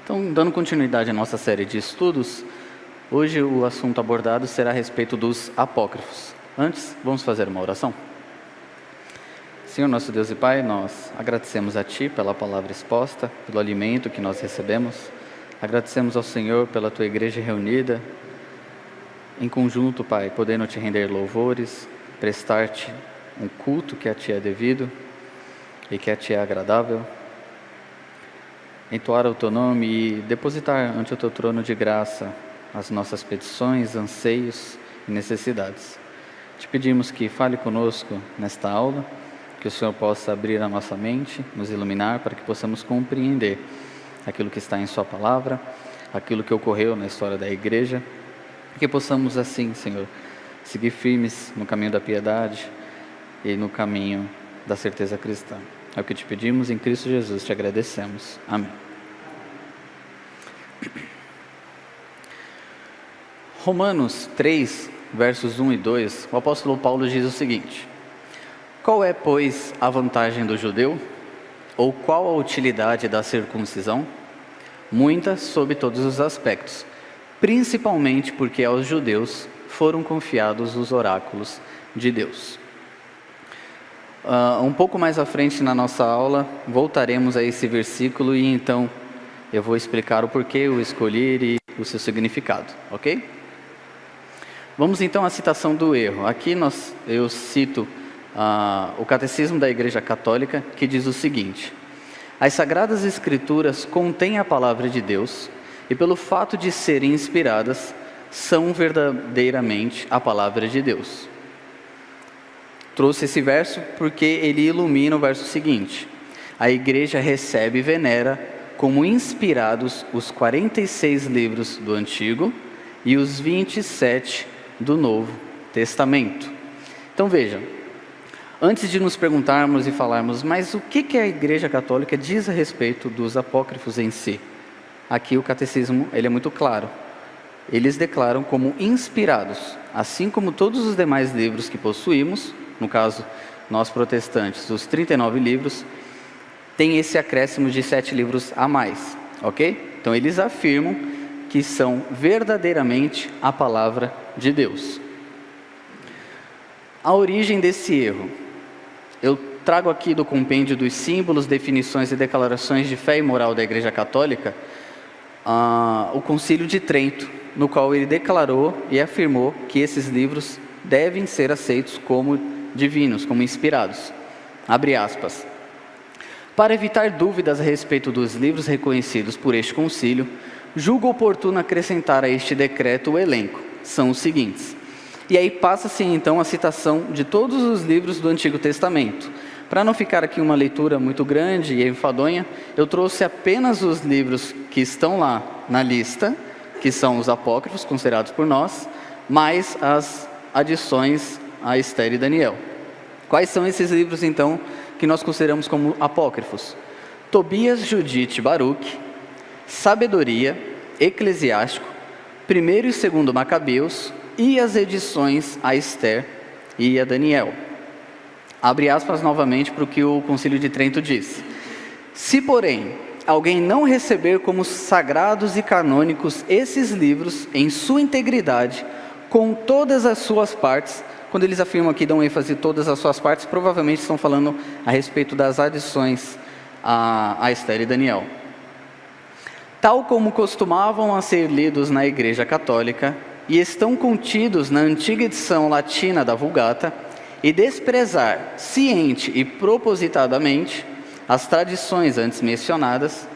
Então, dando continuidade à nossa série de estudos, hoje o assunto abordado será a respeito dos apócrifos. Antes, vamos fazer uma oração? Senhor nosso Deus e Pai, nós agradecemos a Ti pela palavra exposta, pelo alimento que nós recebemos. Agradecemos ao Senhor pela Tua igreja reunida, em conjunto, Pai, podendo Te render louvores, prestar-Te um culto que a Ti é devido e que a Ti é agradável. Entoar o Teu nome e depositar ante o Teu trono de graça as nossas petições, anseios e necessidades. Te pedimos que fale conosco nesta aula, que o Senhor possa abrir a nossa mente, nos iluminar para que possamos compreender aquilo que está em Sua palavra, aquilo que ocorreu na história da igreja, e que possamos assim, Senhor, seguir firmes no caminho da piedade e no caminho da certeza cristã. É o que te pedimos, em Cristo Jesus te agradecemos. Amém. Romanos 3, versos 1 e 2, o apóstolo Paulo diz o seguinte: qual é, pois, a vantagem do judeu? Ou qual a utilidade da circuncisão? Muita, sob todos os aspectos, principalmente porque aos judeus foram confiados os oráculos de Deus. Um pouco mais à frente na nossa aula, voltaremos a esse versículo e então eu vou explicar o porquê eu escolhi e o seu significado, ok? Vamos então à citação do erro. Aqui eu cito o Catecismo da Igreja Católica, que diz o seguinte: as Sagradas Escrituras contêm a Palavra de Deus e, pelo fato de serem inspiradas, são verdadeiramente a Palavra de Deus. Trouxe esse verso porque ele ilumina o verso seguinte: a Igreja recebe e venera como inspirados os 46 livros do Antigo e os 27 do Novo Testamento. Então veja, antes de nos perguntarmos e falarmos, mas o que a Igreja Católica diz a respeito dos apócrifos em si? Aqui o Catecismo ele é muito claro. Eles declaram como inspirados, assim como todos os demais livros que possuímos, no caso, nós protestantes, os 39 livros, tem esse acréscimo de 7 livros a mais, ok? Então eles afirmam que são verdadeiramente a palavra de Deus. A origem desse erro, eu trago aqui do compêndio dos símbolos, definições e declarações de fé e moral da Igreja Católica, o Concílio de Trento, no qual ele declarou e afirmou que esses livros devem ser aceitos como divinos, como inspirados. Abre aspas. Para evitar dúvidas a respeito dos livros reconhecidos por este concílio, julgo oportuno acrescentar a este decreto o elenco. São os seguintes. E aí passa-se então a citação de todos os livros do Antigo Testamento. Para não ficar aqui uma leitura muito grande e enfadonha, eu trouxe apenas os livros que estão lá na lista, que são os apócrifos considerados por nós, mais as adições a Esther e Daniel. Quais são esses livros então que nós consideramos como apócrifos? Tobias, Judite, Baruque, Sabedoria, Eclesiástico, 1º e 2º Macabeus e as edições a Esther e a Daniel. Abre aspas novamente para o que o Concílio de Trento diz. Se, porém, alguém não receber como sagrados e canônicos esses livros em sua integridade, com todas as suas partes, quando eles afirmam aqui, dão ênfase em todas as suas partes, provavelmente estão falando a respeito das adições a Esther e Daniel. Tal como costumavam a ser lidos na Igreja Católica e estão contidos na antiga edição latina da Vulgata, e desprezar ciente e propositadamente as tradições antes mencionadas,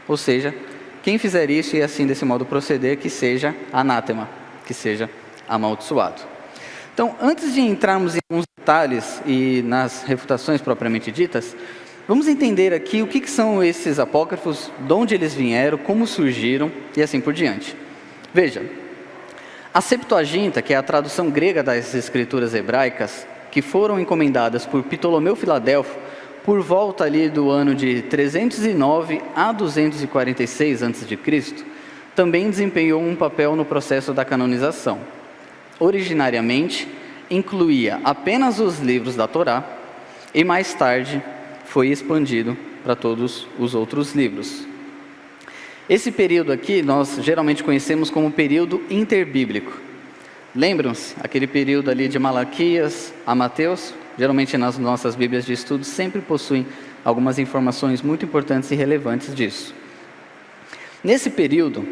ou seja, quem fizer isso e assim desse modo proceder, que seja anátema, que seja amaldiçoado. Então, antes de entrarmos em alguns detalhes e nas refutações propriamente ditas, vamos entender aqui o que são esses apócrifos, de onde eles vieram, como surgiram e assim por diante. Veja, a Septuaginta, que é a tradução grega das escrituras hebraicas, que foram encomendadas por Ptolomeu Filadelfo por volta ali do ano de 309 a 246 a.C., também desempenhou um papel no processo da canonização. Originariamente, incluía apenas os livros da Torá e mais tarde foi expandido para todos os outros livros. Esse período aqui nós geralmente conhecemos como período interbíblico. Lembram-se? Aquele período ali de Malaquias a Mateus, geralmente nas nossas Bíblias de estudo sempre possuem algumas informações muito importantes e relevantes disso. Nesse período,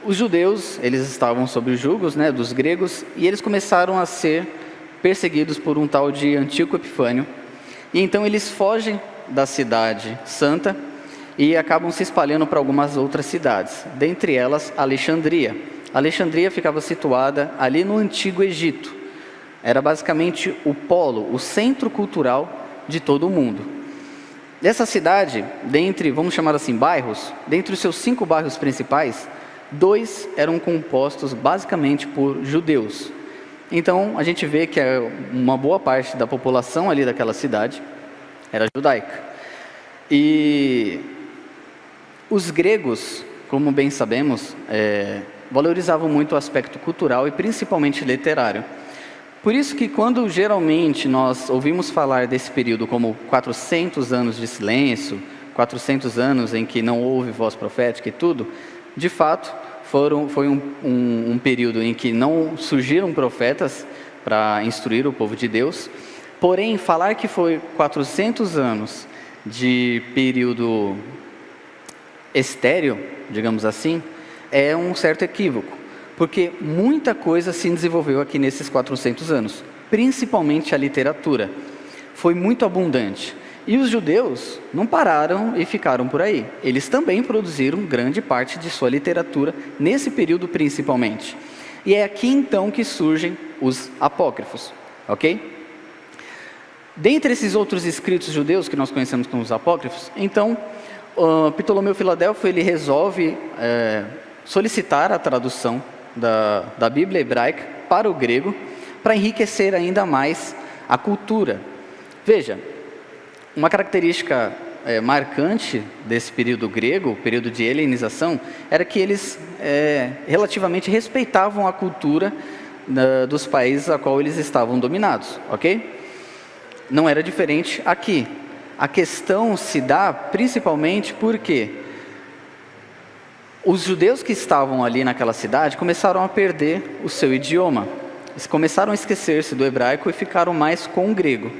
os judeus, eles estavam sob os julgos, dos gregos, e eles começaram a ser perseguidos por um tal de Antíoco Epifânio, e então eles fogem da cidade santa e acabam se espalhando para algumas outras cidades, dentre elas Alexandria. Alexandria ficava situada ali no Antigo Egito, era basicamente o polo, o centro cultural de todo o mundo. Dessa cidade, dentre, vamos chamar assim, bairros, dentre os seus 5 bairros principais, 2 eram compostos basicamente por judeus. Então, a gente vê que uma boa parte da população ali daquela cidade era judaica. E os gregos, como bem sabemos, valorizavam muito o aspecto cultural e principalmente literário. Por isso que quando geralmente nós ouvimos falar desse período como 400 anos de silêncio, 400 anos em que não houve voz profética e tudo, de fato foi um período em que não surgiram profetas para instruir o povo de Deus. Porém, falar que foi 400 anos de período estéril, digamos assim, é um certo equívoco, porque muita coisa se desenvolveu aqui nesses 400 anos, principalmente a literatura. Foi muito abundante. E os judeus não pararam e ficaram por aí. Eles também produziram grande parte de sua literatura nesse período principalmente. E é aqui então que surgem os apócrifos, ok? Dentre esses outros escritos judeus que nós conhecemos como os apócrifos, então, Ptolomeu Filadelfo ele resolve solicitar a tradução da Bíblia hebraica para o grego, para enriquecer ainda mais a cultura. Veja, uma característica marcante desse período grego, o período de helenização, era que eles relativamente respeitavam a cultura dos países a qual eles estavam dominados, ok? Não era diferente aqui. A questão se dá principalmente porque os judeus que estavam ali naquela cidade começaram a perder o seu idioma. Eles começaram a esquecer-se do hebraico e ficaram mais com o grego.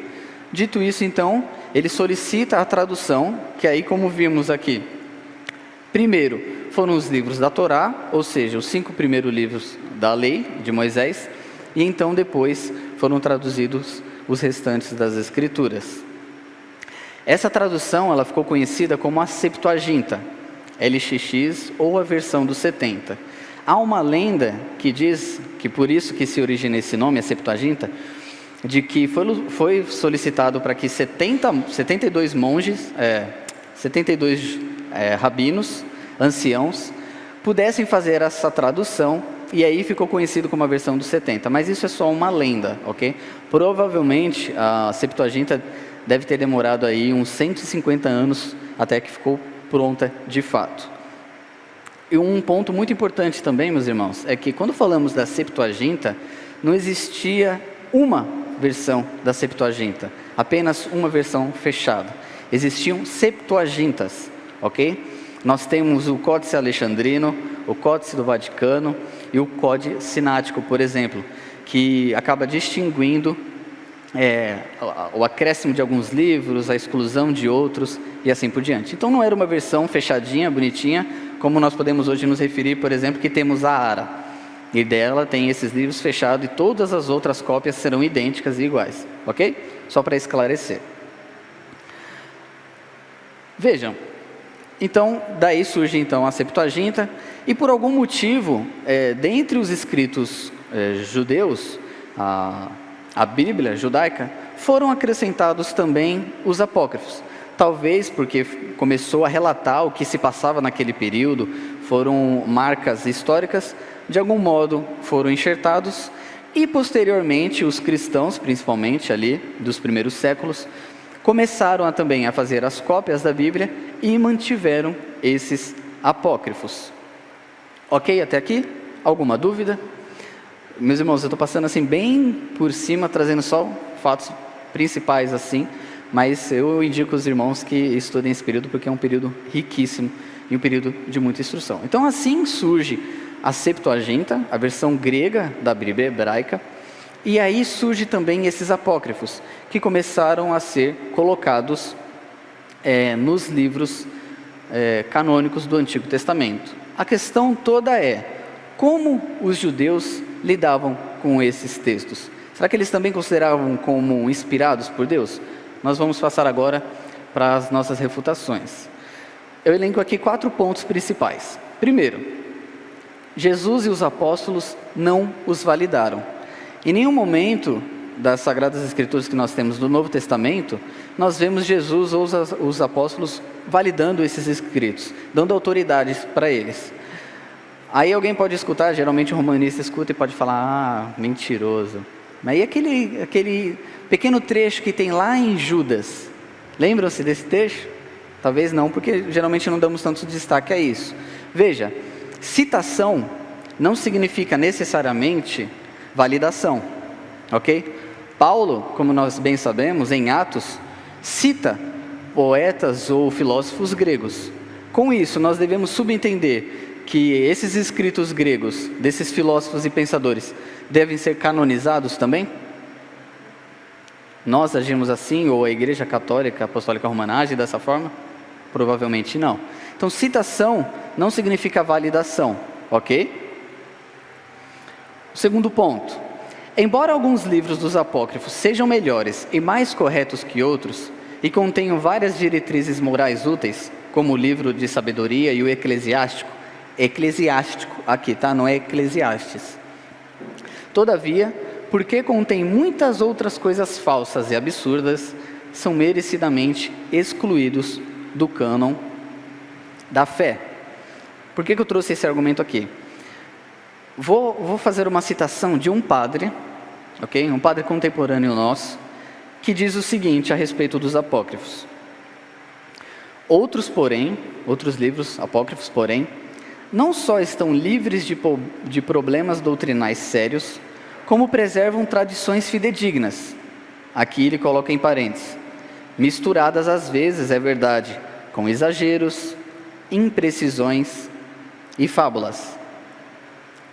Dito isso, então, ele solicita a tradução, que aí, como vimos aqui, primeiro foram os livros da Torá, ou seja, os 5 primeiros livros da lei de Moisés, e então depois foram traduzidos os restantes das Escrituras. Essa tradução ela ficou conhecida como a Septuaginta, LXX, ou a versão dos 70. Há uma lenda que diz que por isso que se origina esse nome, a Septuaginta, de que foi solicitado para que 72 monges, 72 rabinos, anciãos, pudessem fazer essa tradução, e aí ficou conhecido como a versão dos 70, mas isso é só uma lenda, ok? Provavelmente a Septuaginta deve ter demorado aí uns 150 anos até que ficou pronta de fato. E um ponto muito importante também, meus irmãos, é que quando falamos da Septuaginta, não existia uma versão da Septuaginta, apenas uma versão fechada. Existiam Septuagintas, ok? Nós temos o Códice Alexandrino, o Códice do Vaticano e o Códice Sinático, por exemplo, que acaba distinguindo o acréscimo de alguns livros, a exclusão de outros e assim por diante. Então não era uma versão fechadinha, bonitinha, como nós podemos hoje nos referir, por exemplo, que temos a Ara. E dela tem esses livros fechados e todas as outras cópias serão idênticas e iguais, ok? Só para esclarecer. Vejam, então daí surge então a Septuaginta, e por algum motivo, dentre os escritos judeus, a Bíblia judaica, foram acrescentados também os apócrifos. Talvez porque começou a relatar o que se passava naquele período, foram marcas históricas, de algum modo foram enxertados, e posteriormente os cristãos, principalmente ali dos primeiros séculos, começaram também a fazer as cópias da Bíblia e mantiveram esses apócrifos. Ok até aqui? Alguma dúvida? Meus irmãos, eu estou passando assim bem por cima, trazendo só fatos principais assim, mas eu indico os irmãos que estudem esse período porque é um período riquíssimo em um período de muita instrução. Então assim surge a Septuaginta, a versão grega da Bíblia hebraica, e aí surge também esses apócrifos, que começaram a ser colocados nos livros canônicos do Antigo Testamento. A questão toda é, como os judeus lidavam com esses textos? Será que eles também consideravam como inspirados por Deus? Nós vamos passar agora para as nossas refutações. Eu elenco aqui 4 pontos principais. Primeiro, Jesus e os apóstolos não os validaram. Em nenhum momento das Sagradas Escrituras que nós temos do Novo Testamento, nós vemos Jesus ou os apóstolos validando esses escritos, dando autoridade para eles. Aí alguém pode escutar, geralmente um romanista escuta e pode falar, mentiroso. Mas e aquele pequeno trecho que tem lá em Judas? Lembram-se desse trecho? Talvez não, porque geralmente não damos tanto destaque a isso. Veja, citação não significa necessariamente validação, ok? Paulo, como nós bem sabemos, em Atos, cita poetas ou filósofos gregos. Com isso, nós devemos subentender que esses escritos gregos, desses filósofos e pensadores, devem ser canonizados também? Nós agimos assim, ou a Igreja Católica Apostólica Romana age dessa forma? Provavelmente não. Então, citação não significa validação, ok? O segundo ponto. Embora alguns livros dos apócrifos sejam melhores e mais corretos que outros, e contenham várias diretrizes morais úteis, como o livro de sabedoria e o eclesiástico aqui, tá? Não é Eclesiastes. Todavia, porque contém muitas outras coisas falsas e absurdas, são merecidamente excluídos do cânon da fé. Por que eu trouxe esse argumento aqui? Vou fazer uma citação de um padre, ok? Um padre contemporâneo nosso, que diz o seguinte a respeito dos apócrifos. Outros livros apócrifos, porém, não só estão livres de problemas doutrinais sérios, como preservam tradições fidedignas. Aqui ele coloca em parênteses, misturadas às vezes, é verdade, com exageros, imprecisões e fábulas.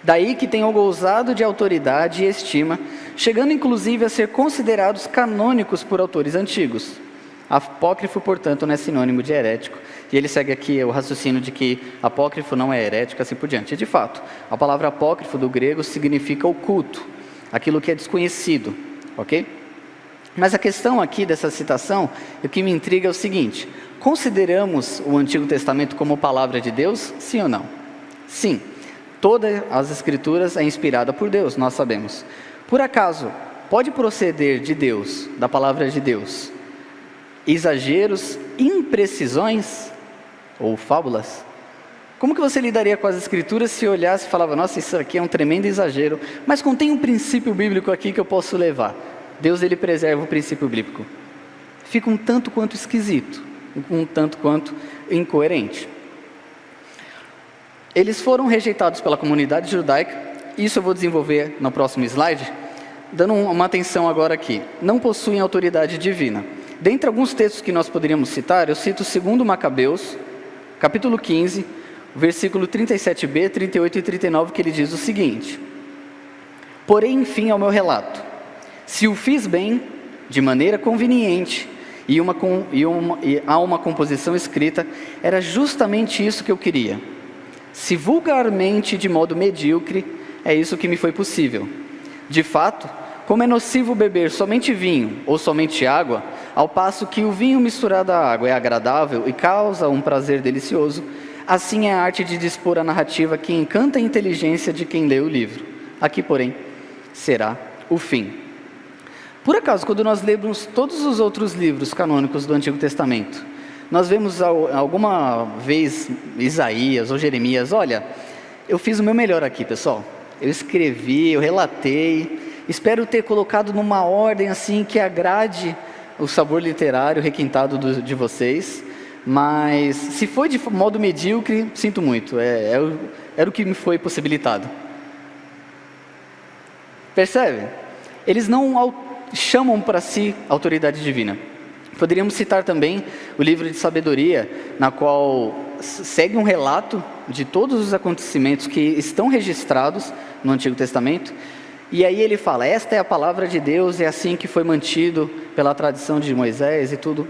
Daí que tenham gozado de autoridade e estima, chegando inclusive a ser considerados canônicos por autores antigos. Apócrifo, portanto, não é sinônimo de herético. E ele segue aqui o raciocínio de que apócrifo não é herético, assim por diante. E de fato, a palavra apócrifo do grego significa oculto, aquilo que é desconhecido, ok? Mas a questão aqui dessa citação, o que me intriga é o seguinte: consideramos o Antigo Testamento como palavra de Deus, sim ou não? Sim, todas as Escrituras é inspirada por Deus, nós sabemos. Por acaso, pode proceder de Deus, da palavra de Deus, exageros, imprecisões ou fábulas? Como que você lidaria com as Escrituras se olhasse e falava, nossa, isso aqui é um tremendo exagero, mas contém um princípio bíblico aqui que eu posso levar? Deus, ele preserva o princípio bíblico. Fica um tanto quanto esquisito, um tanto quanto incoerente. Eles foram rejeitados pela comunidade judaica, isso eu vou desenvolver no próximo slide, dando uma atenção agora aqui. Não possuem autoridade divina. Dentre alguns textos que nós poderíamos citar, eu cito 2 Macabeus, capítulo 15, versículo 37b, 38 e 39, que ele diz o seguinte: porém, enfim, ao meu relato, se o fiz bem, de maneira conveniente, e há uma composição escrita, era justamente isso que eu queria. Se vulgarmente, de modo medíocre, é isso que me foi possível. De fato, como é nocivo beber somente vinho ou somente água, ao passo que o vinho misturado à água é agradável e causa um prazer delicioso, assim é a arte de dispor a narrativa que encanta a inteligência de quem lê o livro. Aqui, porém, será o fim. Por acaso, quando nós lemos todos os outros livros canônicos do Antigo Testamento, nós vemos alguma vez Isaías ou Jeremias, olha, eu fiz o meu melhor aqui, pessoal. Eu escrevi, eu relatei, espero ter colocado numa ordem assim que agrade o sabor literário requintado de vocês, mas se foi de modo medíocre, sinto muito, era o que me foi possibilitado. Percebe? Eles não chamam para si autoridade divina. Poderíamos citar também o livro de sabedoria, na qual segue um relato de todos os acontecimentos que estão registrados no Antigo Testamento, e aí ele fala, esta é a palavra de Deus, é assim que foi mantido pela tradição de Moisés e tudo.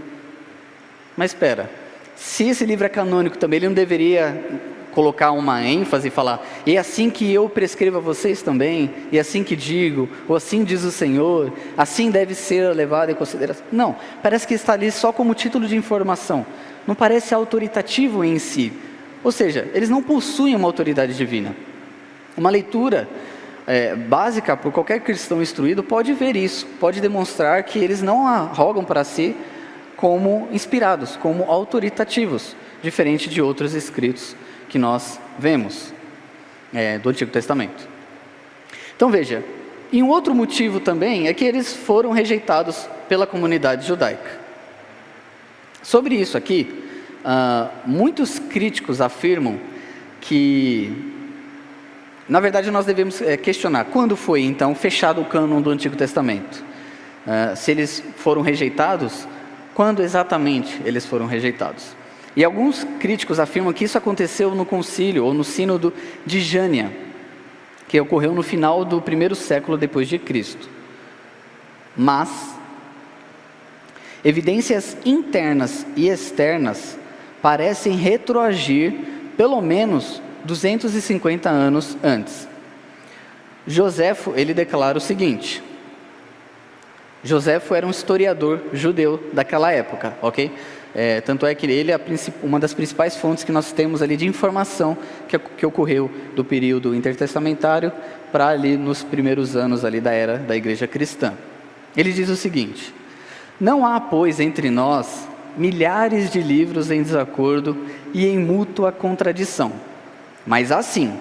Mas espera, se esse livro é canônico também, ele não deveria colocar uma ênfase e falar, é assim que eu prescrevo a vocês também, e assim que digo, ou assim diz o Senhor, assim deve ser levado em consideração. Não, parece que está ali só como título de informação, não parece autoritativo em si, ou seja, eles não possuem uma autoridade divina. Uma leitura básica por qualquer cristão instruído pode ver isso, pode demonstrar que eles não arrogam para si como inspirados, como autoritativos, diferente de outros escritos que nós vemos do Antigo Testamento. Então veja, e um outro motivo também é que eles foram rejeitados pela comunidade judaica. Sobre isso aqui, muitos críticos afirmam que, na verdade, nós devemos questionar quando foi então fechado o cânon do Antigo Testamento. Se eles foram rejeitados, quando exatamente eles foram rejeitados? E alguns críticos afirmam que isso aconteceu no concílio, ou no sínodo de Jânia, que ocorreu no final do 1º século depois de Cristo. Mas evidências internas e externas parecem retroagir pelo menos 250 anos antes. Joséfo, ele declara o seguinte, Joséfo era um historiador judeu daquela época, ok? Tanto é que ele é uma das principais fontes que nós temos ali de informação que ocorreu do período intertestamentário para ali nos primeiros anos ali da era da igreja cristã. Ele diz o seguinte, não há, pois, entre nós milhares de livros em desacordo e em mútua contradição, mas há sim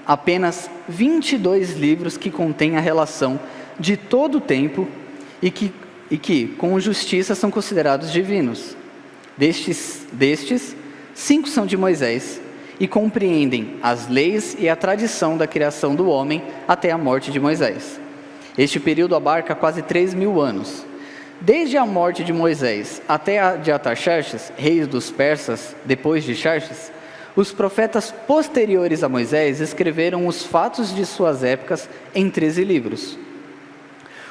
apenas 22 livros que contêm a relação de todo o tempo e que com justiça são considerados divinos. Destes, 5 são de Moisés e compreendem as leis e a tradição da criação do homem até a morte de Moisés. Este período abarca quase 3.000 anos. Desde a morte de Moisés até a de Artaxerxes, rei dos persas, depois de Xerxes, os profetas posteriores a Moisés escreveram os fatos de suas épocas em 13 livros.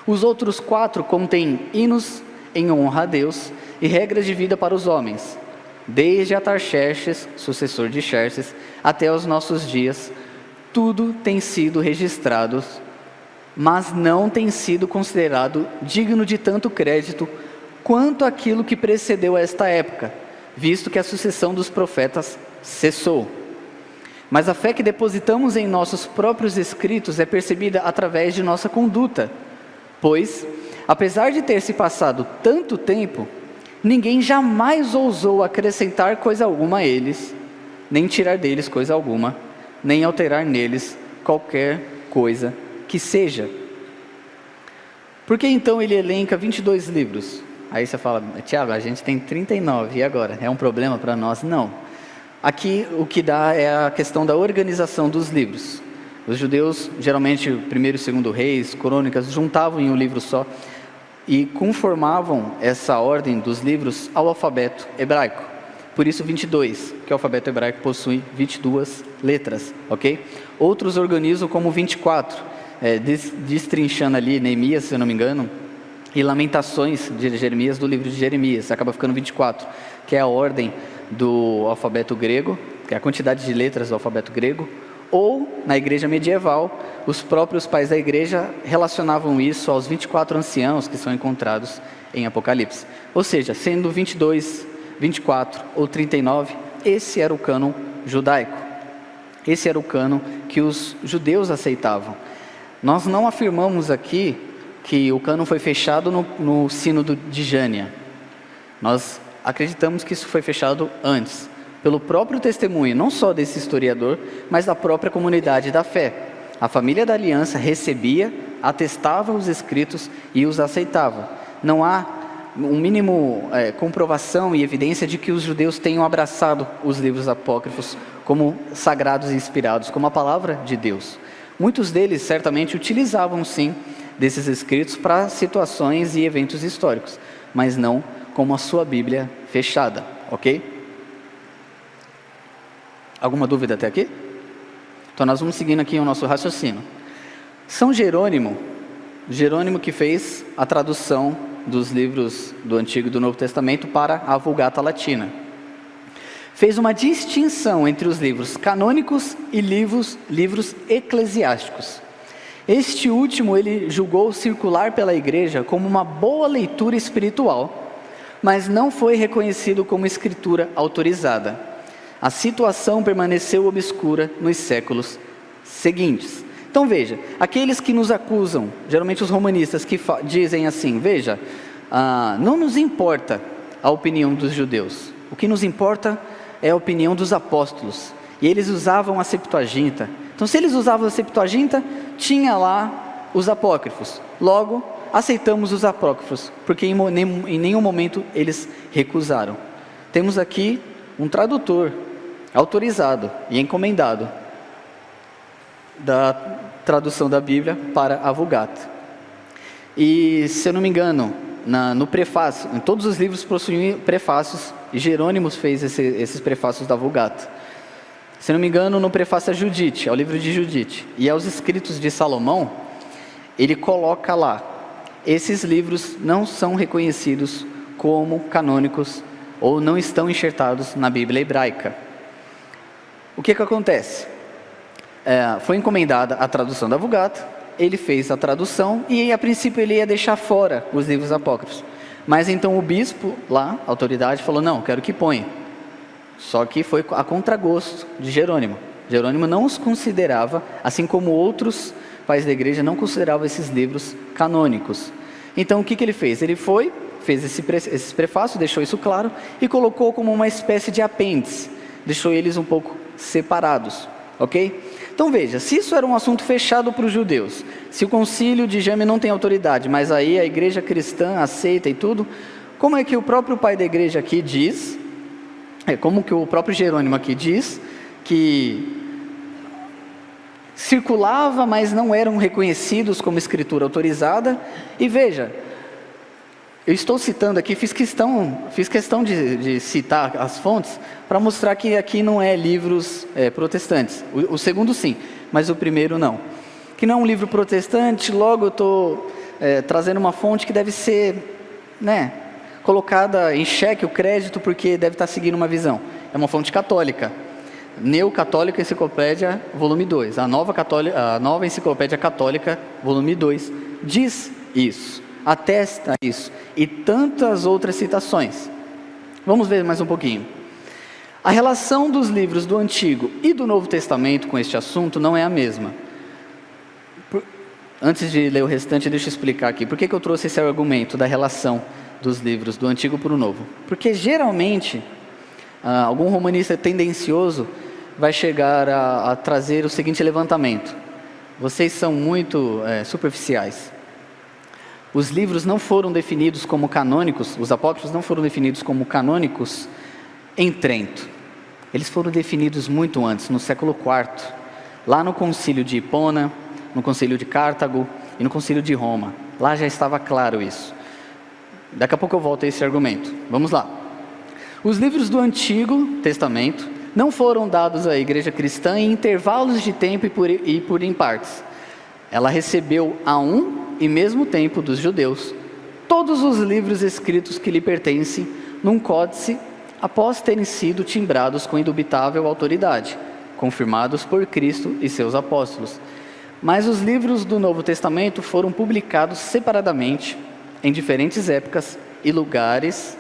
Os outros 4 contêm hinos em honra a Deus e regras de vida para os homens. Desde Artaxerxes, sucessor de Xerxes, até os nossos dias, tudo tem sido registrado, mas não tem sido considerado digno de tanto crédito quanto aquilo que precedeu esta época, visto que a sucessão dos profetas cessou. Mas a fé que depositamos em nossos próprios escritos é percebida através de nossa conduta, pois, apesar de ter se passado tanto tempo, ninguém jamais ousou acrescentar coisa alguma a eles, nem tirar deles coisa alguma, nem alterar neles qualquer coisa que seja. Por que então ele elenca 22 livros? Aí você fala, Tiago, a gente tem 39, e agora? É um problema para nós? Não. Aqui o que dá é a questão da organização dos livros. Os judeus, geralmente, 1º e 2º Reis, Crônicas, juntavam em um livro só e conformavam essa ordem dos livros ao alfabeto hebraico. Por isso 22, que o alfabeto hebraico possui 22 letras, ok? Outros organizam como 24, destrinchando ali Neemias, se eu não me engano, e Lamentações de Jeremias, do livro de Jeremias, acaba ficando 24, que é a ordem do alfabeto grego, que é a quantidade de letras do alfabeto grego. Ou, na igreja medieval, os próprios pais da igreja relacionavam isso aos 24 anciãos que são encontrados em Apocalipse. Ou seja, sendo 22, 24 ou 39, esse era o cânon judaico. Esse era o cânon que os judeus aceitavam. Nós não afirmamos aqui que o cânon foi fechado no sínodo de Jânia. Nós acreditamos que isso foi fechado antes, pelo próprio testemunho, não só desse historiador, mas da própria comunidade da fé. A família da aliança recebia, atestava os escritos e os aceitava. Não há um mínimo comprovação e evidência de que os judeus tenham abraçado os livros apócrifos como sagrados e inspirados, como a palavra de Deus. Muitos deles certamente utilizavam sim desses escritos para situações e eventos históricos, mas não como a sua Bíblia fechada, ok? Alguma dúvida até aqui? Então nós vamos seguindo aqui o nosso raciocínio. São Jerônimo que fez a tradução dos livros do Antigo e do Novo Testamento para a Vulgata Latina. Fez uma distinção entre os livros canônicos e livros eclesiásticos. Este último ele julgou circular pela igreja como uma boa leitura espiritual, mas não foi reconhecido como escritura autorizada. A situação permaneceu obscura nos séculos seguintes. Então veja, aqueles que nos acusam, geralmente os romanistas, que dizem assim, veja, não nos importa a opinião dos judeus, o que nos importa é a opinião dos apóstolos, e eles usavam a Septuaginta. Então se eles usavam a Septuaginta, tinha lá os apócrifos, logo aceitamos os apócrifos, porque em nenhum momento eles recusaram. Temos aqui um tradutor autorizado e encomendado da tradução da Bíblia para a Vulgata. E se eu não me engano, no prefácio, em todos os livros possuem prefácios, e Jerônimo fez esses prefácios da Vulgata. Se eu não me engano, no prefácio a Judite, ao livro de Judite, e aos escritos de Salomão, ele coloca lá, esses livros não são reconhecidos como canônicos, ou não estão enxertados na Bíblia hebraica. O que acontece? Foi encomendada a tradução da Vulgata, ele fez a tradução e a princípio ele ia deixar fora os livros apócrifos. Mas então o bispo lá, a autoridade, falou, não, quero que ponha. Só que foi a contragosto de Jerônimo. Jerônimo não os considerava, assim como outros pais da igreja não consideravam esses livros canônicos. Então o que ele fez? Ele fez esses prefácios, deixou isso claro e colocou como uma espécie de apêndice. Deixou eles um pouco separados, ok? Então veja, se isso era um assunto fechado para os judeus, se o concílio de Jame não tem autoridade, mas aí a igreja cristã aceita e tudo, como é que o próprio pai da igreja aqui diz, como que o próprio Jerônimo aqui diz, que circulava, mas não eram reconhecidos como escritura autorizada, e veja, eu estou citando aqui, fiz questão de citar as fontes, para mostrar que aqui não é livros protestantes. O segundo sim, mas o primeiro não. Que não é um livro protestante, logo eu estou trazendo uma fonte que deve ser, colocada em xeque o crédito, porque deve estar seguindo uma visão. É uma fonte católica. Neocatólica Enciclopédia, volume 2. A nova Enciclopédia Católica, volume 2, diz isso. Atesta isso, e tantas outras citações. Vamos ver mais um pouquinho. A relação dos livros do Antigo e do Novo Testamento com este assunto não é a mesma. Antes de ler o restante, deixa eu explicar aqui. Por que eu trouxe esse argumento da relação dos livros do Antigo para o Novo? Porque geralmente, algum romanista tendencioso vai chegar a trazer o seguinte levantamento. Vocês são muito superficiais. Os livros não foram definidos como canônicos, os apócrifos não foram definidos como canônicos em Trento. Eles foram definidos muito antes, no século IV, lá no concílio de Hipona, no concílio de Cartago e no concílio de Roma. Lá já estava claro isso. Daqui a pouco eu volto a esse argumento. Vamos lá. Os livros do Antigo Testamento não foram dados à igreja cristã em intervalos de tempo e por em partes. Ela recebeu a um e mesmo tempo dos judeus todos os livros escritos que lhe pertencem num códice após terem sido timbrados com indubitável autoridade, confirmados por Cristo e seus apóstolos. Mas os livros do Novo Testamento foram publicados separadamente em diferentes épocas e lugares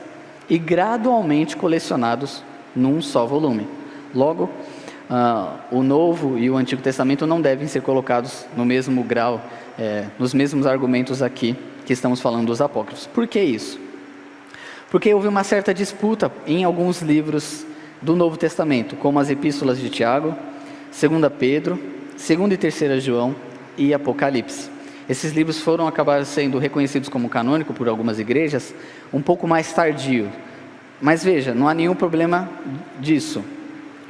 e gradualmente colecionados num só volume. Logo, o Novo e o Antigo Testamento não devem ser colocados no mesmo grau, nos mesmos argumentos aqui que estamos falando dos apócrifos. Por que isso? Porque houve uma certa disputa em alguns livros do Novo Testamento, como as epístolas de Tiago, 2 Pedro, 2 e 3 João e Apocalipse. Esses livros acabaram sendo reconhecidos como canônico por algumas igrejas um pouco mais tardio. Mas veja, não há nenhum problema disso.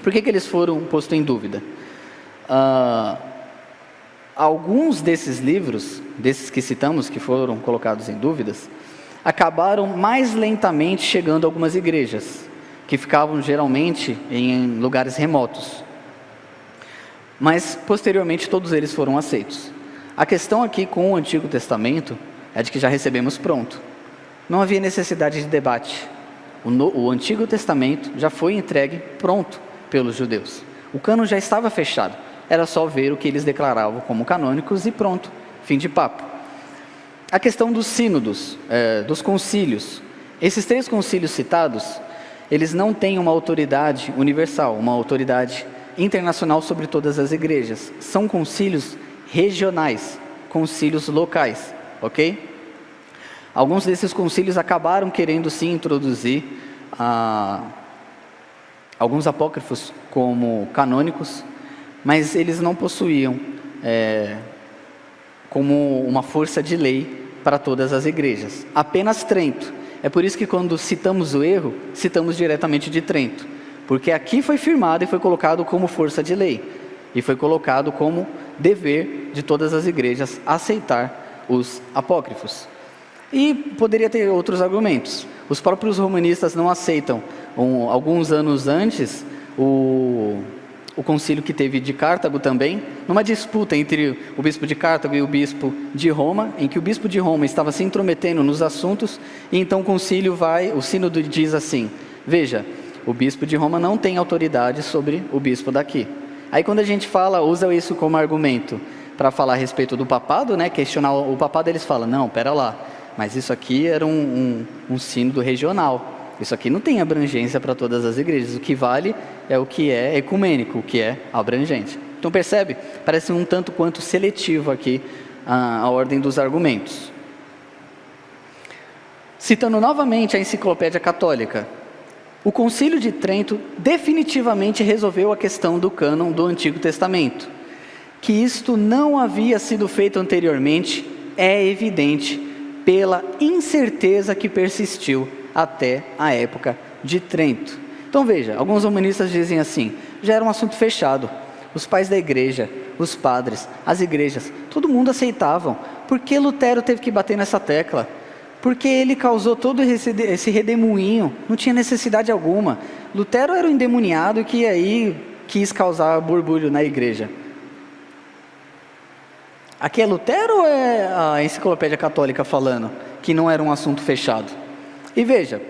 Por que eles foram postos em dúvida? Alguns desses livros, desses que citamos, que foram colocados em dúvidas, acabaram mais lentamente chegando a algumas igrejas, que ficavam geralmente em lugares remotos. Mas, posteriormente, todos eles foram aceitos. A questão aqui com o Antigo Testamento é de que já recebemos pronto. Não havia necessidade de debate. O Antigo Testamento já foi entregue pronto pelos judeus. O cânon já estava fechado. Era só ver o que eles declaravam como canônicos e pronto, fim de papo. A questão dos sínodos, dos concílios. Esses 3 concílios citados, eles não têm uma autoridade universal, uma autoridade internacional sobre todas as igrejas. São concílios regionais, concílios locais, ok? Alguns desses concílios acabaram querendo sim introduzir alguns apócrifos como canônicos, mas eles não possuíam como uma força de lei para todas as igrejas. Apenas Trento. É por isso que quando citamos o erro, citamos diretamente de Trento, porque aqui foi firmado e foi colocado como força de lei, e foi colocado como dever de todas as igrejas aceitar os apócrifos. E poderia ter outros argumentos. Os próprios romanistas não aceitam, alguns anos antes, o concílio que teve de Cartago também, numa disputa entre o bispo de Cartago e o bispo de Roma, em que o bispo de Roma estava se intrometendo nos assuntos, e então o sínodo diz assim: veja, o bispo de Roma não tem autoridade sobre o bispo daqui. Aí quando a gente usa isso como argumento para falar a respeito do papado, questionar o papado, eles falam: não, pera lá, mas isso aqui era um sínodo regional. Isso aqui não tem abrangência para todas as igrejas. O que vale é o que é ecumênico, o que é abrangente. Então percebe? Parece um tanto quanto seletivo aqui a ordem dos argumentos. Citando novamente a Enciclopédia Católica, o Concílio de Trento definitivamente resolveu a questão do cânon do Antigo Testamento. Que isto não havia sido feito anteriormente é evidente pela incerteza que persistiu até a época de Trento. Então veja, alguns humanistas dizem assim: já era um assunto fechado, os pais da igreja, os padres, as igrejas, todo mundo aceitavam. Por que Lutero teve que bater nessa tecla? Porque ele causou todo esse redemoinho, não tinha necessidade alguma. Lutero era um endemoniado que aí quis causar borbulho na igreja. Aqui é Lutero ou é a Enciclopédia Católica falando que não era um assunto fechado? E veja,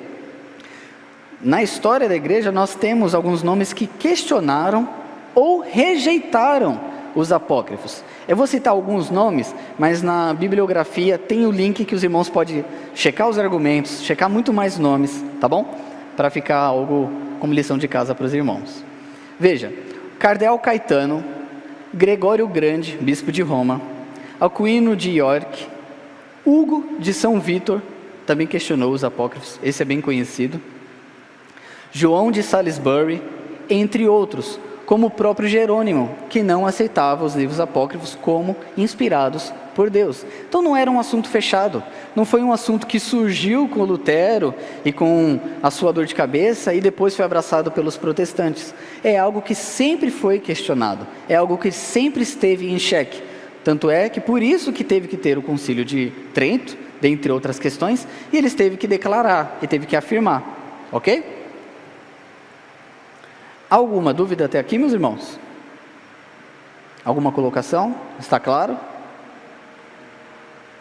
na história da igreja nós temos alguns nomes que questionaram ou rejeitaram os apócrifos. Eu vou citar alguns nomes, mas na bibliografia tem o link que os irmãos podem checar os argumentos, checar muito mais nomes, tá bom? Para ficar algo como lição de casa para os irmãos. Veja, Cardeal Caetano, Gregório Grande, bispo de Roma, Aquino de York, Hugo de São Vítor, também questionou os apócrifos, esse é bem conhecido, João de Salisbury, entre outros, como o próprio Jerônimo, que não aceitava os livros apócrifos como inspirados por Deus. Então não era um assunto fechado, não foi um assunto que surgiu com Lutero e com a sua dor de cabeça e depois foi abraçado pelos protestantes. É algo que sempre foi questionado, é algo que sempre esteve em xeque. Tanto é que por isso que teve que ter o Concílio de Trento, dentre outras questões, e eles teve que declarar e teve que afirmar, ok? Alguma dúvida até aqui, meus irmãos? Alguma colocação? Está claro?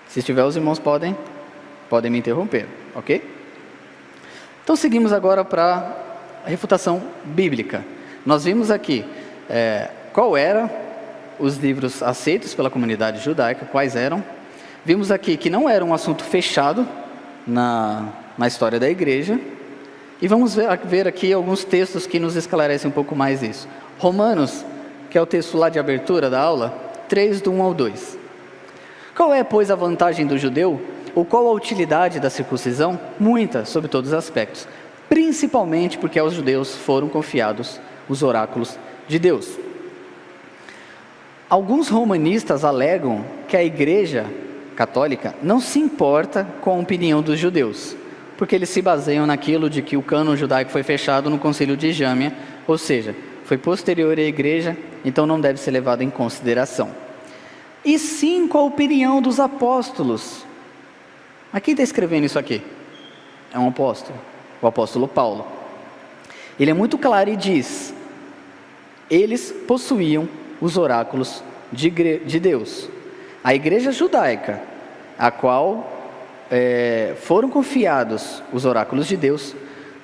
Se tiver, os irmãos podem me interromper, ok? Então seguimos agora para a refutação bíblica. Nós vimos aqui qual eram os livros aceitos pela comunidade judaica, quais eram. Vimos aqui que não era um assunto fechado na história da igreja. E vamos ver aqui alguns textos que nos esclarecem um pouco mais isso. Romanos, que é o texto lá de abertura da aula, 3, do 1 ao 2. Qual é, pois, a vantagem do judeu? Ou qual a utilidade da circuncisão? Muita, sob todos os aspectos. Principalmente porque aos judeus foram confiados os oráculos de Deus. Alguns romanistas alegam que a igreja católica não se importa com a opinião dos judeus, porque eles se baseiam naquilo de que o cânon judaico foi fechado no concílio de Jâmia, ou seja, foi posterior à igreja, então não deve ser levado em consideração. E sim com a opinião dos apóstolos. Mas quem está escrevendo isso aqui? É um apóstolo, o apóstolo Paulo. Ele é muito claro e diz: eles possuíam os oráculos de Deus. A igreja judaica, a qual foram confiados os oráculos de Deus,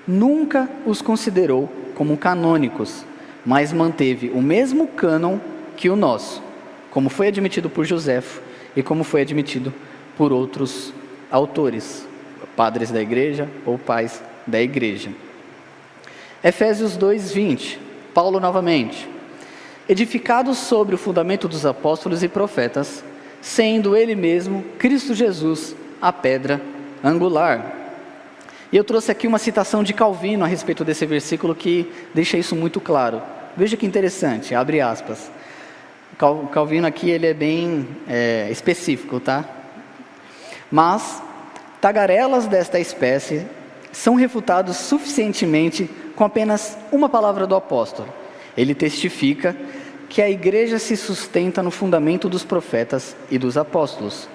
nunca os considerou como canônicos, mas manteve o mesmo cânon que o nosso, como foi admitido por Joséfo e como foi admitido por outros autores, padres da igreja ou pais da igreja. Efésios 2:20, Paulo novamente: edificados sobre o fundamento dos apóstolos e profetas, sendo ele mesmo, Cristo Jesus, a pedra angular. E eu trouxe aqui uma citação de Calvino a respeito desse versículo que deixa isso muito claro. Veja que interessante, abre aspas. Calvino aqui ele é bem específico, tá? Mas tagarelas desta espécie são refutados suficientemente com apenas uma palavra do apóstolo. Ele testifica que a igreja se sustenta no fundamento dos profetas e dos apóstolos.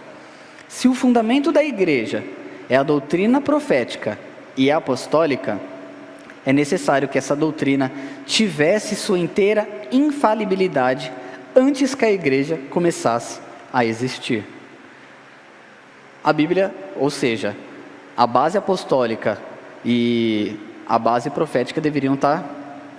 Se o fundamento da igreja é a doutrina profética e apostólica, é necessário que essa doutrina tivesse sua inteira infalibilidade antes que a igreja começasse a existir. A Bíblia, ou seja, a base apostólica e a base profética deveriam estar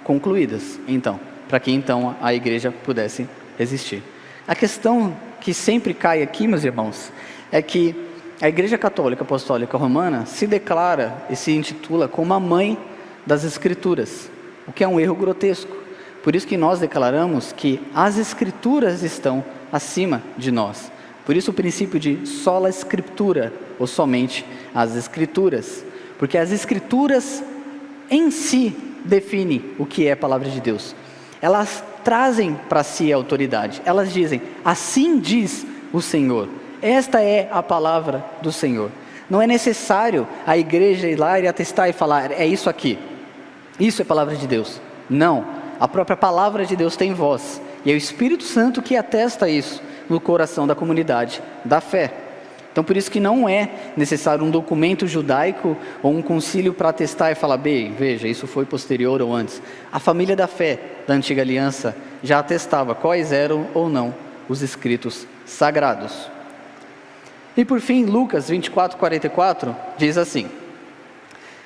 concluídas, então, para que então a igreja pudesse existir. A questão que sempre cai aqui, meus irmãos, é que a Igreja Católica Apostólica Romana se declara e se intitula como a mãe das Escrituras, o que é um erro grotesco. Por isso que nós declaramos que as Escrituras estão acima de nós. Por isso o princípio de sola Scriptura, ou somente as Escrituras. Porque as Escrituras em si definem o que é a Palavra de Deus. Elas trazem para si a autoridade. Elas dizem: assim diz o Senhor. Esta é a palavra do Senhor. Não é necessário a igreja ir lá e atestar e falar: é isso aqui. Isso é palavra de Deus. Não. A própria palavra de Deus tem voz. E é o Espírito Santo que atesta isso no coração da comunidade da fé. Então por isso que não é necessário um documento judaico ou um concílio para atestar e falar: bem, veja, isso foi posterior ou antes. A família da fé da antiga aliança já atestava quais eram ou não os escritos sagrados. E por fim, Lucas 24:44 diz assim: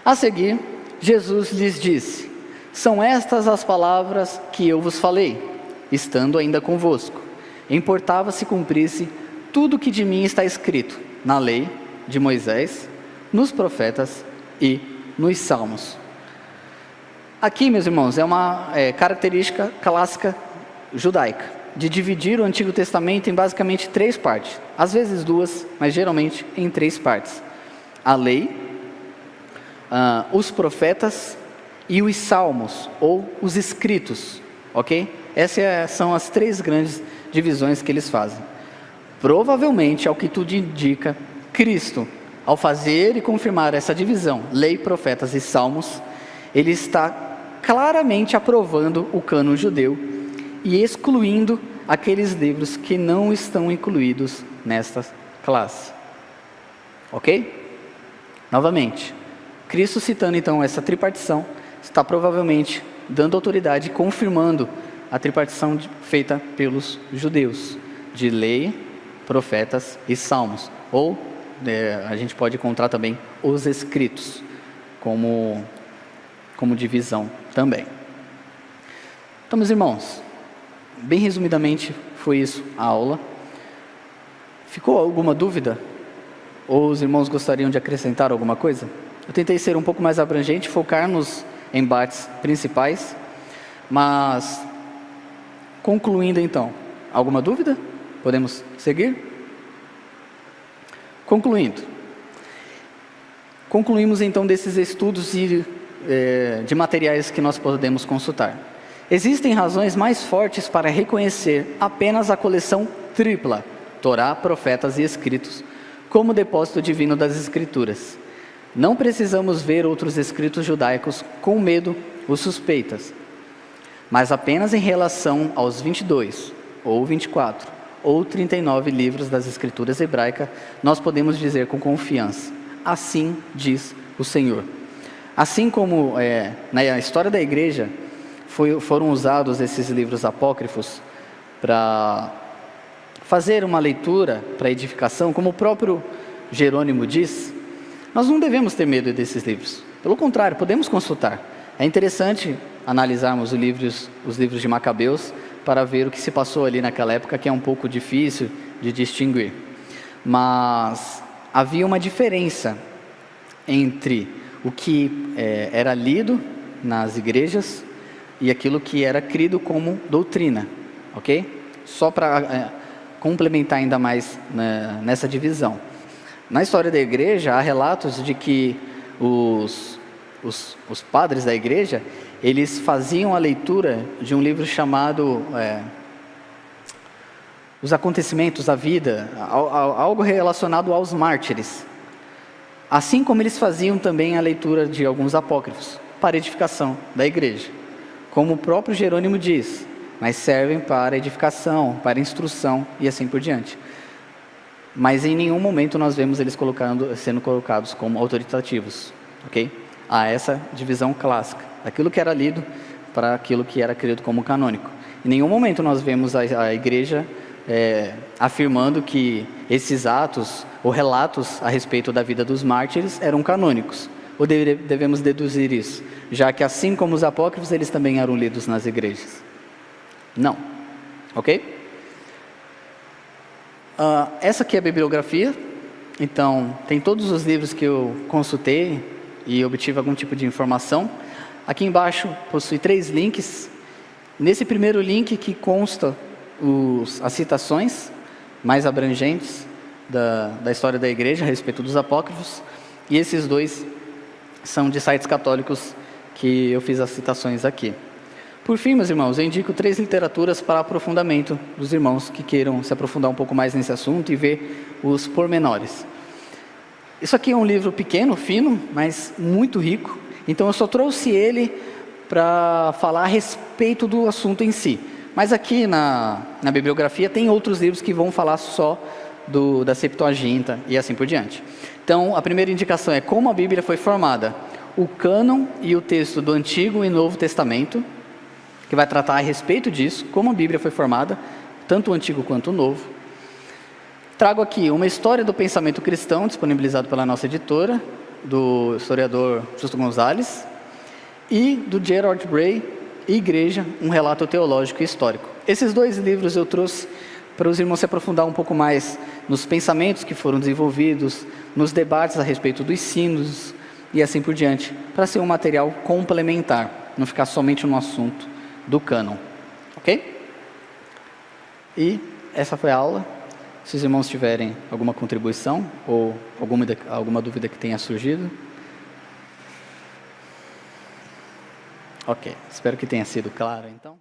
a seguir, Jesus lhes disse: são estas as palavras que eu vos falei, estando ainda convosco. Importava se cumprisse tudo que de mim está escrito na lei de Moisés, nos profetas e nos salmos. Aqui, meus irmãos, é uma característica clássica judaica, de dividir o Antigo Testamento em basicamente 3 partes. Às vezes 2, mas geralmente em 3 partes. A lei, os profetas e os salmos, ou os escritos, ok? Essas são as 3 grandes divisões que eles fazem. Provavelmente, ao que tudo indica, Cristo, ao fazer e confirmar essa divisão, lei, profetas e salmos, ele está claramente aprovando o cânon judeu e excluindo aqueles livros que não estão incluídos nesta classe. Ok? Novamente, Cristo citando então essa tripartição, está provavelmente dando autoridade e confirmando a tripartição feita pelos judeus, de lei, profetas e salmos, ou a gente pode encontrar também os escritos, como divisão também. Então, meus irmãos, bem resumidamente foi isso a aula. Ficou alguma dúvida? Ou os irmãos gostariam de acrescentar alguma coisa? Eu tentei ser um pouco mais abrangente, focar nos embates principais, mas concluindo então, alguma dúvida? Podemos seguir? Concluímos então desses estudos de materiais que nós podemos consultar. Existem razões mais fortes para reconhecer apenas a coleção tripla, Torá, Profetas e Escritos, como depósito divino das Escrituras. Não precisamos ver outros escritos judaicos com medo ou suspeitas, mas apenas em relação aos 22, ou 24, ou 39 livros das Escrituras hebraicas, nós podemos dizer com confiança: assim diz o Senhor. Assim como na história da igreja foram usados esses livros apócrifos para fazer uma leitura para edificação, como o próprio Jerônimo diz, nós não devemos ter medo desses livros. Pelo contrário, podemos consultar. É interessante analisarmos os livros de Macabeus para ver o que se passou ali naquela época, que é um pouco difícil de distinguir. Mas havia uma diferença entre o que era lido nas igrejas e aquilo que era crido como doutrina, ok? Só para complementar ainda mais nessa divisão. Na história da igreja, há relatos de que os padres da igreja, eles faziam a leitura de um livro chamado Os Acontecimentos da Vida, algo relacionado aos mártires. Assim como eles faziam também a leitura de alguns apócrifos, para edificação da igreja. Como o próprio Jerônimo diz, mas servem para edificação, para instrução e assim por diante. Mas em nenhum momento nós vemos eles sendo colocados como autoritativos, ok? Há essa divisão clássica, daquilo que era lido para aquilo que era crido como canônico. Em nenhum momento nós vemos a igreja afirmando que esses atos ou relatos a respeito da vida dos mártires eram canônicos. Ou devemos deduzir isso, já que assim como os apócrifos, eles também eram lidos nas igrejas? Não, ok? Essa aqui é a bibliografia, então tem todos os livros que eu consultei e obtive algum tipo de informação. Aqui embaixo possui 3 links. Nesse primeiro link que consta as citações mais abrangentes da história da igreja a respeito dos apócrifos, e esses 2 são de sites católicos que eu fiz as citações aqui. Por fim, meus irmãos, eu indico 3 literaturas para aprofundamento dos irmãos que queiram se aprofundar um pouco mais nesse assunto e ver os pormenores. Isso aqui é um livro pequeno, fino, mas muito rico, então eu só trouxe ele para falar a respeito do assunto em si. Mas aqui na bibliografia tem outros livros que vão falar só da Septuaginta e assim por diante. Então, a primeira indicação é como a Bíblia foi formada. O cânon e o texto do Antigo e Novo Testamento, que vai tratar a respeito disso, como a Bíblia foi formada, tanto o Antigo quanto o Novo. Trago aqui uma história do pensamento cristão, disponibilizado pela nossa editora, do historiador Justo Gonzalez, e do Gerald Bray, Igreja, um relato teológico e histórico. Esses 2 livros eu trouxe para os irmãos se aprofundar um pouco mais nos pensamentos que foram desenvolvidos, nos debates a respeito dos sinos e assim por diante, para ser um material complementar, não ficar somente no assunto do cânon, ok? E essa foi a aula. Se os irmãos tiverem alguma contribuição ou alguma dúvida que tenha surgido. Ok, espero que tenha sido claro, então.